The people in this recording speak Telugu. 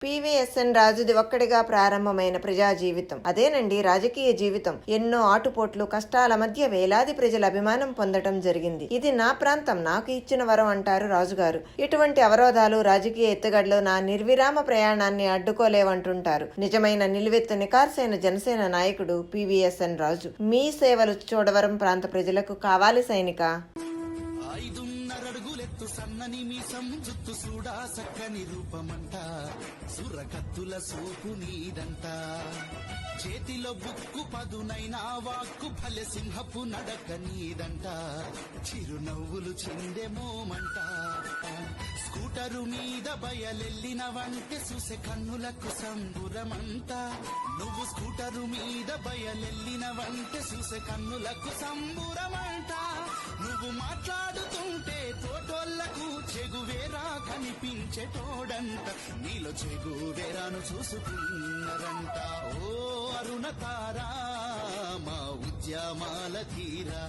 పివిఎస్ఎన్ రాజుది ఒక్కడిగా ప్రారంభమైన ప్రజా జీవితం అదేనండి రాజకీయ జీవితం. ఎన్నో ఆటుపోట్లు కష్టాల మధ్య వేలాది ప్రజల అభిమానం పొందటం జరిగింది. ఇది నా ప్రాంతం, నాకు ఇచ్చిన వరం అంటారు రాజుగారు. ఇటువంటి అవరోధాలు రాజకీయ ఎత్తుగడలు నా నిర్విరామ ప్రయాణాన్ని అడ్డుకోలేవంటుంటారు నిజమైన నిలువెత్తు నికార్సైన జనసేన నాయకుడు పివిఎస్ఎన్ రాజు. మీ సేవలు చోడవరం ప్రాంత ప్రజలకు కావాలి సైనిక. సన్నని మీసం జుత్తు సూడా సక్కని రూపమంట, సురకత్తుల సూపు నీదంట, చేతిలో బుక్కు పదునైనా వాక్కు భలె సింహపు నడక నీదంట, చిరునవ్వులు చిందెమోమంట, స్కూటరు మీద బయలెల్లిన వంటే చూసే కన్నులకు సంబురమంట, నువ్వు స్కూటరు మీద బయలెల్లిన వంటే చూసే కన్నులకు సంబురమంట, నువ్వు మాట్లాడుతుంటే తోటోళ్లకు చెగువేరా కనిపించేటోడంట, నీలో చెగువేరాను చూసుకున్నారంట. ఓ అరుణ తారా మా ఉద్యమాల తీరా.